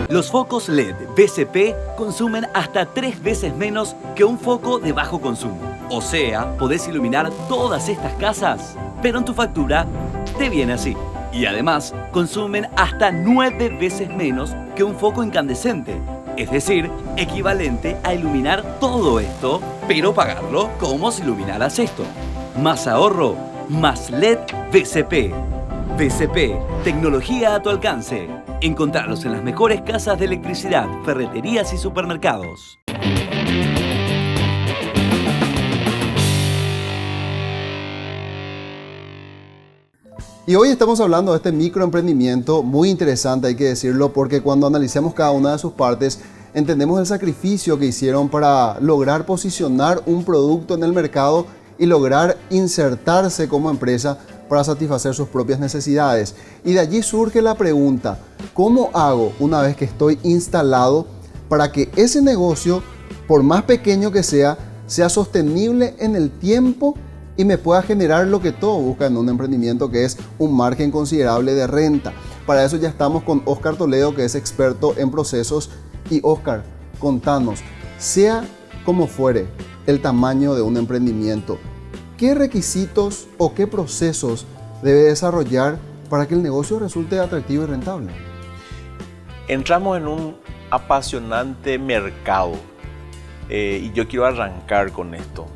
Los focos LED BCP consumen hasta 3 veces menos que un foco de bajo consumo. O sea, podés iluminar todas estas casas, pero en tu factura te viene así. Y además, consumen hasta 9 veces menos que un foco incandescente. Es decir, equivalente a iluminar todo esto pero pagarlo como si iluminaras esto. Más ahorro, más LED BCP. BCP, tecnología a tu alcance. Encontralos en las mejores casas de electricidad, ferreterías y supermercados. Y hoy estamos hablando de este microemprendimiento muy interesante, hay que decirlo, porque cuando analicemos cada una de sus partes, entendemos el sacrificio que hicieron para lograr posicionar un producto en el mercado y lograr insertarse como empresa para satisfacer sus propias necesidades. Y de allí surge la pregunta, ¿cómo hago una vez que estoy instalado para que ese negocio, por más pequeño que sea sostenible en el tiempo y me pueda generar lo que todo busca en un emprendimiento, que es un margen considerable de renta? Para eso ya estamos con Óscar Toledo, que es experto en procesos. Y Óscar, contanos, sea como fuere el tamaño de un emprendimiento, ¿qué requisitos o qué procesos debe desarrollar para que el negocio resulte atractivo y rentable? Entramos en un apasionante mercado y yo quiero arrancar con esto.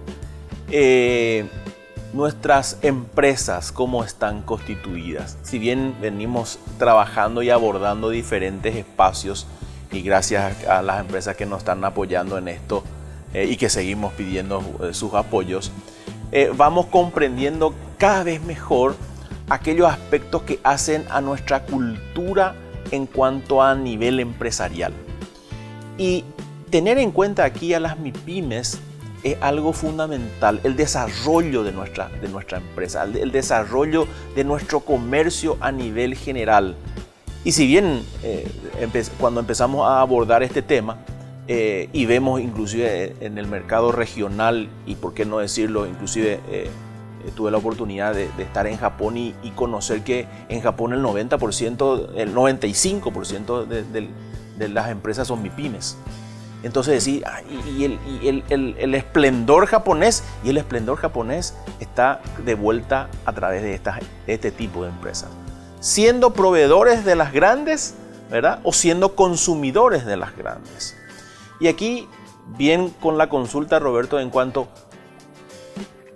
Nuestras empresas, ¿cómo están constituidas? Si bien venimos trabajando y abordando diferentes espacios, y gracias a las empresas que nos están apoyando en esto y que seguimos pidiendo sus apoyos, vamos comprendiendo cada vez mejor aquellos aspectos que hacen a nuestra cultura en cuanto a nivel empresarial. Y tener en cuenta aquí a las MIPYMES es algo fundamental, el desarrollo de nuestra empresa, el desarrollo de nuestro comercio a nivel general. Y si bien cuando empezamos a abordar este tema y vemos inclusive en el mercado regional, y por qué no decirlo, inclusive tuve la oportunidad de estar en Japón y conocer que en Japón el 95% de las empresas son MIPYMES. Entonces decir, el esplendor japonés, y el esplendor japonés está de vuelta a través de este tipo de empresas. Siendo proveedores de las grandes, ¿verdad? O siendo consumidores de las grandes. Y aquí, bien con la consulta, Roberto, en cuanto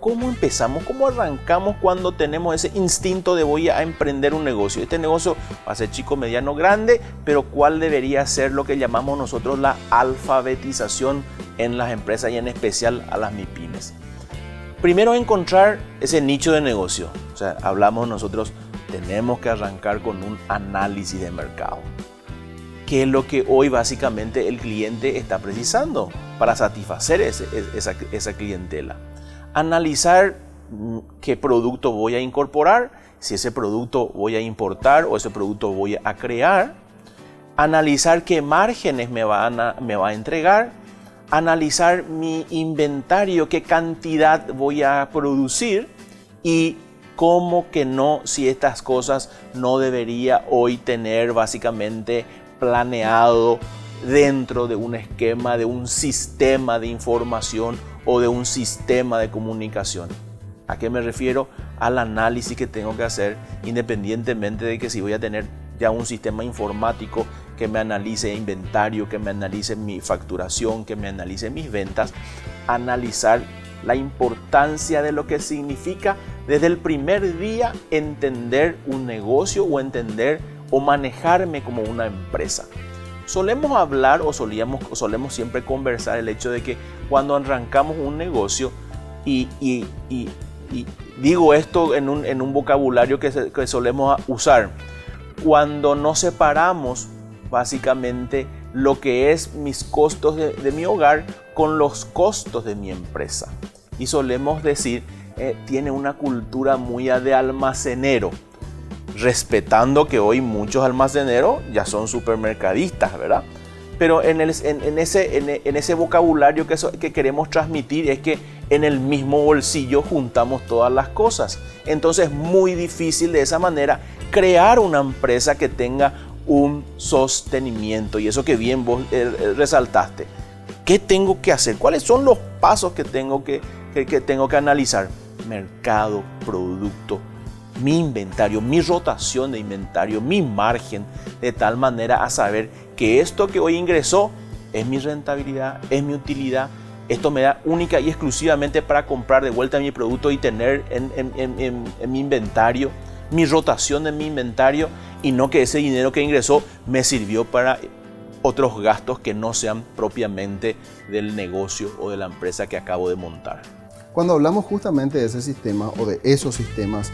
¿cómo empezamos? ¿Cómo arrancamos cuando tenemos ese instinto de voy a emprender un negocio? Este negocio va a ser chico, mediano, grande, pero ¿cuál debería ser lo que llamamos nosotros la alfabetización en las empresas y en especial a las MIPYMES? Primero, encontrar ese nicho de negocio. O sea, hablamos nosotros, tenemos que arrancar con un análisis de mercado. ¿Qué es lo que hoy básicamente el cliente está precisando para satisfacer esa clientela? Analizar qué producto voy a incorporar, si ese producto voy a importar o ese producto voy a crear. Analizar qué márgenes me va a entregar. Analizar mi inventario, qué cantidad voy a producir y cómo que no, si estas cosas no debería hoy tener básicamente planeado dentro de un esquema, de un sistema de información o de un sistema de comunicación. ¿A qué me refiero? Al análisis que tengo que hacer, independientemente de que si voy a tener ya un sistema informático que me analice inventario, que me analice mi facturación, que me analice mis ventas. Analizar la importancia de lo que significa desde el primer día entender un negocio o entender o manejarme como una empresa. Solemos hablar o solemos siempre conversar el hecho de que cuando arrancamos un negocio, y digo esto en un vocabulario que solemos usar, cuando no separamos básicamente lo que es mis costos de mi hogar con los costos de mi empresa. Y solemos decir, tiene una cultura muy de almacenero, respetando que hoy muchos almaceneros ya son supermercadistas, ¿verdad? Pero en ese vocabulario que queremos transmitir es que en el mismo bolsillo juntamos todas las cosas. Entonces es muy difícil de esa manera crear una empresa que tenga un sostenimiento. Y eso que bien vos resaltaste. ¿Qué tengo que hacer? ¿Cuáles son los pasos que tengo que analizar? Mercado, producto, mi inventario, mi rotación de inventario, mi margen, de tal manera a saber que esto que hoy ingresó es mi rentabilidad, es mi utilidad, esto me da única y exclusivamente para comprar de vuelta mi producto y tener en mi inventario, mi rotación en mi inventario, y no que ese dinero que ingresó me sirvió para otros gastos que no sean propiamente del negocio o de la empresa que acabo de montar. Cuando hablamos justamente de ese sistema o de esos sistemas,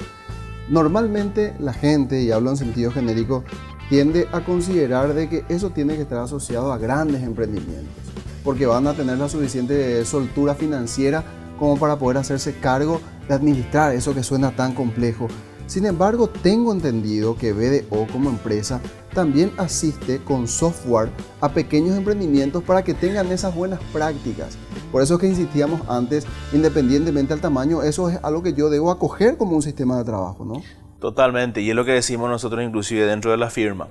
normalmente la gente, y hablo en sentido genérico, tiende a considerar de que eso tiene que estar asociado a grandes emprendimientos, porque van a tener la suficiente soltura financiera como para poder hacerse cargo de administrar eso que suena tan complejo. Sin embargo, tengo entendido que BDO como empresa también asiste con software a pequeños emprendimientos para que tengan esas buenas prácticas. Por eso es que insistíamos antes, independientemente del tamaño, eso es algo que yo debo acoger como un sistema de trabajo, ¿no? Totalmente, y es lo que decimos nosotros inclusive dentro de la firma.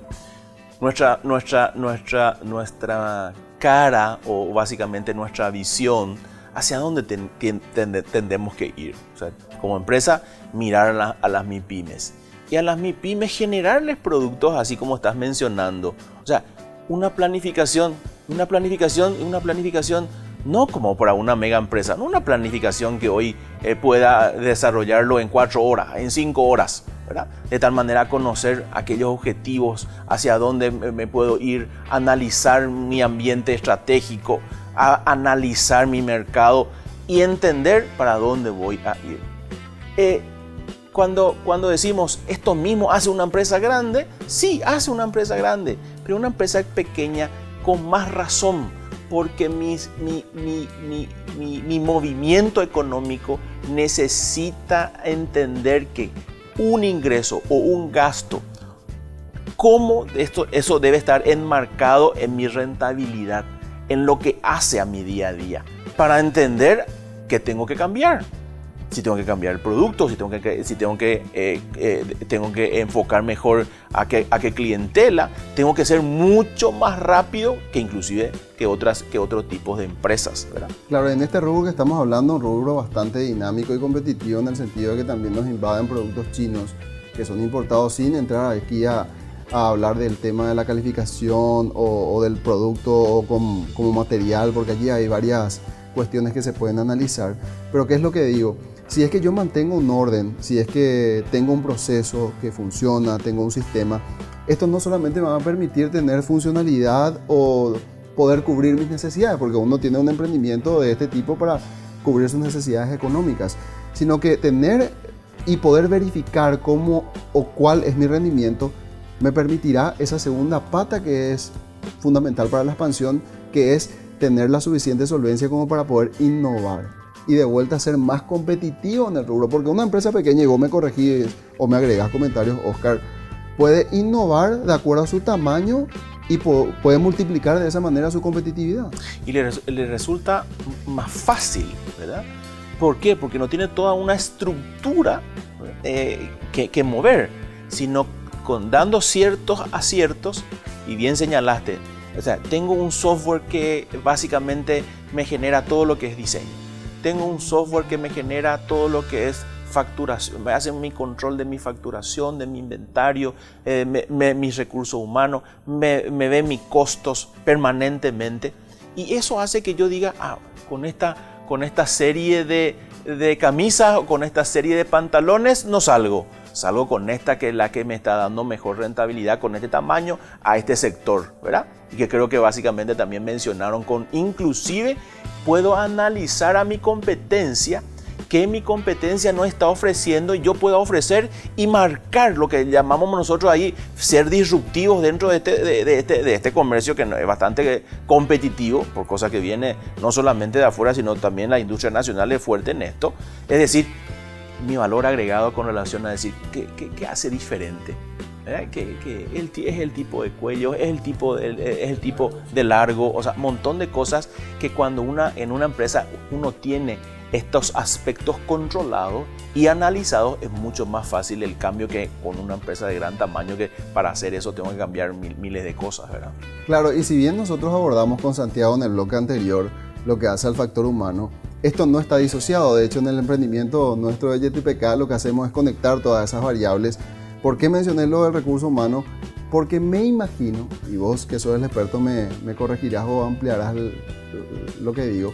Nuestra cara, o básicamente nuestra visión, hacia dónde tendemos que ir. O sea, como empresa, mirar a las MIPYMES. Y a las MIPYMES generarles productos así como estás mencionando. O sea, una planificación no como para una mega empresa, no una planificación que hoy pueda desarrollarlo en 4 horas, en 5 horas, ¿verdad? De tal manera conocer aquellos objetivos, hacia dónde me puedo ir, analizar mi ambiente estratégico, analizar mi mercado y entender para dónde voy a ir. Cuando decimos esto mismo hace una empresa grande, sí, hace una empresa grande, pero una empresa pequeña con más razón, porque mi movimiento económico necesita entender que un ingreso o un gasto, cómo eso debe estar enmarcado en mi rentabilidad, en lo que hace a mi día a día, para entender que tengo que cambiar. Si tengo que cambiar el producto, si tengo que enfocar mejor a qué clientela, tengo que ser mucho más rápido que inclusive que otros tipos de empresas, ¿verdad? Claro, en este rubro que estamos hablando, un rubro bastante dinámico y competitivo en el sentido de que también nos invaden productos chinos que son importados, sin entrar aquí a hablar del tema de la calificación o del producto como material, porque allí hay varias cuestiones que se pueden analizar. Pero ¿qué es lo que digo? Si es que yo mantengo un orden, si es que tengo un proceso que funciona, tengo un sistema, esto no solamente me va a permitir tener funcionalidad o poder cubrir mis necesidades, porque uno tiene un emprendimiento de este tipo para cubrir sus necesidades económicas, sino que tener y poder verificar cómo o cuál es mi rendimiento me permitirá esa segunda pata que es fundamental para la expansión, que es tener la suficiente solvencia como para poder innovar y de vuelta ser más competitivo en el rubro, porque una empresa pequeña, y vos me corregís o me agregás comentarios, Oscar, puede innovar de acuerdo a su tamaño y puede multiplicar de esa manera su competitividad. Y le resulta más fácil, ¿verdad? ¿Por qué? Porque no tiene toda una estructura que mover, sino dando ciertos aciertos, y bien señalaste, o sea, tengo un software que básicamente me genera todo lo que es diseño. Tengo un software que me genera todo lo que es facturación, me hace mi control de mi facturación, de mi inventario, mis recursos humanos, me ve mis costos permanentemente. Y eso hace que yo diga, con esta serie de camisas o con esta serie de pantalones no salgo. Salgo con esta, que es la que me está dando mejor rentabilidad, con este tamaño, a este sector, ¿verdad? Y que creo que básicamente también mencionaron inclusive puedo analizar a mi competencia, que mi competencia no está ofreciendo y yo puedo ofrecer y marcar lo que llamamos nosotros ahí ser disruptivos dentro de este comercio que es bastante competitivo, por cosas que viene no solamente de afuera, sino también la industria nacional es fuerte en esto. Es decir, mi valor agregado con relación a decir ¿qué hace diferente? Es el tipo de cuello, es el tipo de largo, o sea, un montón de cosas que cuando en una empresa uno tiene estos aspectos controlados y analizados, es mucho más fácil el cambio que con una empresa de gran tamaño, que para hacer eso tengo que cambiar miles de cosas, ¿verdad? Claro, y si bien nosotros abordamos con Santiago en el bloque anterior lo que hace al factor humano, esto no está disociado. De hecho, en el emprendimiento nuestro de YTPK lo que hacemos es conectar todas esas variables. ¿Por qué mencioné lo del recurso humano? Porque me imagino, y vos que sos el experto me corregirás o ampliarás lo que digo,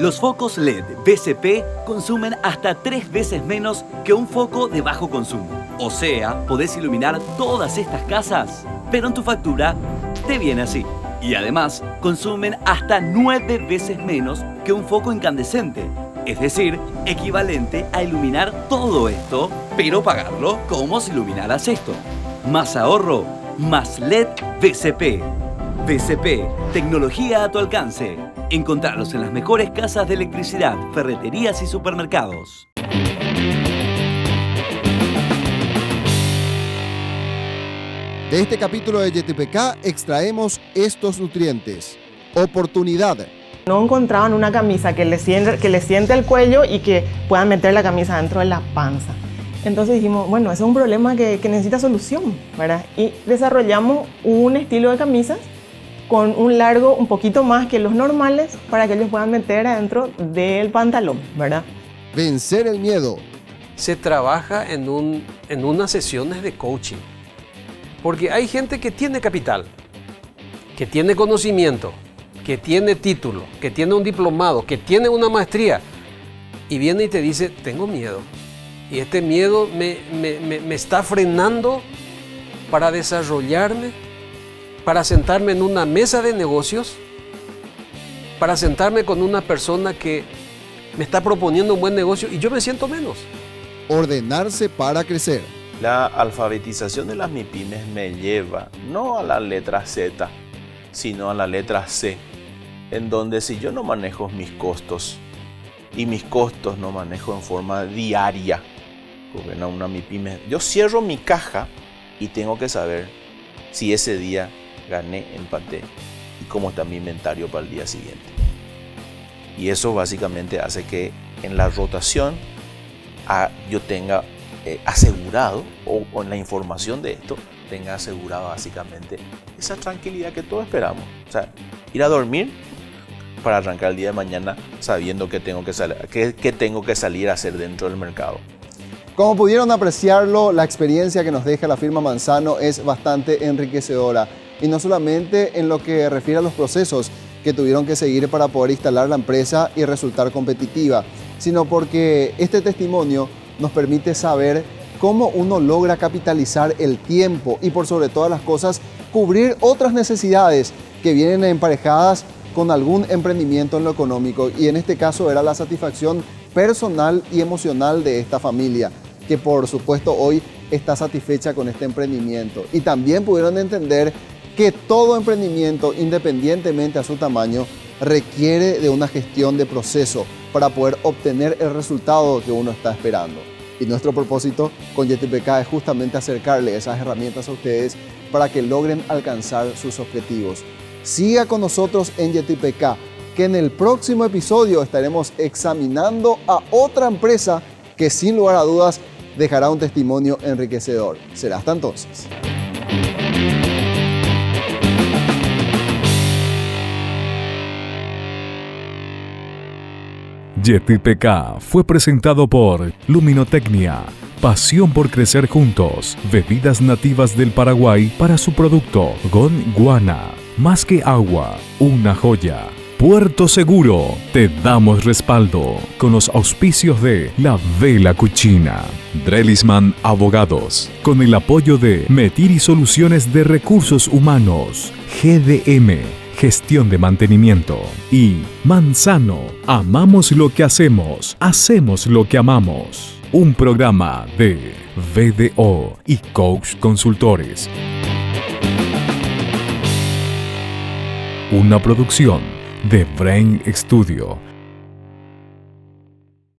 Los focos LED BCP consumen hasta 3 veces menos que un foco de bajo consumo. O sea, podés iluminar todas estas casas, pero en tu factura te viene así. Y además, consumen hasta 9 veces menos que un foco incandescente. Es decir, equivalente a iluminar todo esto, pero pagarlo como si iluminaras esto. Más ahorro, más LED BCP. BCP, tecnología a tu alcance. Encontrarlos en las mejores casas de electricidad, ferreterías y supermercados. De este capítulo de YTPK extraemos estos nutrientes. Oportunidad. No encontraban una camisa que le siente el cuello y que puedan meter la camisa dentro de la panza. Entonces dijimos, bueno, ese es un problema que necesita solución, ¿verdad? Y desarrollamos un estilo de camisas con un largo un poquito más que los normales para que ellos puedan meter adentro del pantalón, ¿verdad? Vencer el miedo. Se trabaja en unas sesiones de coaching. Porque hay gente que tiene capital, que tiene conocimiento, que tiene título, que tiene un diplomado, que tiene una maestría y viene y te dice, tengo miedo. Y este miedo me está frenando para desarrollarme, para sentarme en una mesa de negocios, para sentarme con una persona que me está proponiendo un buen negocio y yo me siento menos. Ordenarse para crecer. La alfabetización de las MIPYMES me lleva no a la letra Z, sino a la letra C, en donde si yo no manejo mis costos y mis costos no manejo en forma diaria, porque una MIPYME, yo cierro mi caja y tengo que saber si ese día gané, empaté y cómo está mi inventario para el día siguiente. Y eso básicamente hace que en la rotación yo tenga asegurado, o en la información de esto, tenga asegurado básicamente esa tranquilidad que todos esperamos. O sea, ir a dormir para arrancar el día de mañana sabiendo que tengo que salir a hacer dentro del mercado. Como pudieron apreciarlo, la experiencia que nos deja la firma Manzano es bastante enriquecedora. Y no solamente en lo que refiere a los procesos que tuvieron que seguir para poder instalar la empresa y resultar competitiva, sino porque este testimonio nos permite saber cómo uno logra capitalizar el tiempo y por sobre todas las cosas cubrir otras necesidades que vienen emparejadas con algún emprendimiento en lo económico, y en este caso era la satisfacción personal y emocional de esta familia, que por supuesto hoy está satisfecha con este emprendimiento. Y también pudieron entender que todo emprendimiento, independientemente a su tamaño, requiere de una gestión de proceso para poder obtener el resultado que uno está esperando. Y nuestro propósito con YTPK es justamente acercarle esas herramientas a ustedes para que logren alcanzar sus objetivos. Siga con nosotros en YTPK, que en el próximo episodio estaremos examinando a otra empresa que sin lugar a dudas dejará un testimonio enriquecedor. Será hasta entonces. YTPK fue presentado por Luminotecnia, pasión por crecer juntos, bebidas nativas del Paraguay para su producto GON Guana, más que agua, una joya. Puerto Seguro, te damos respaldo, con los auspicios de La Vela Cucina, Drelisman Abogados, con el apoyo de Metiri Soluciones de Recursos Humanos, GDM, Gestión de Mantenimiento, y Manzano, amamos lo que hacemos lo que amamos. Un programa de VDO y Coach Consultores. Una producción de Brain Studio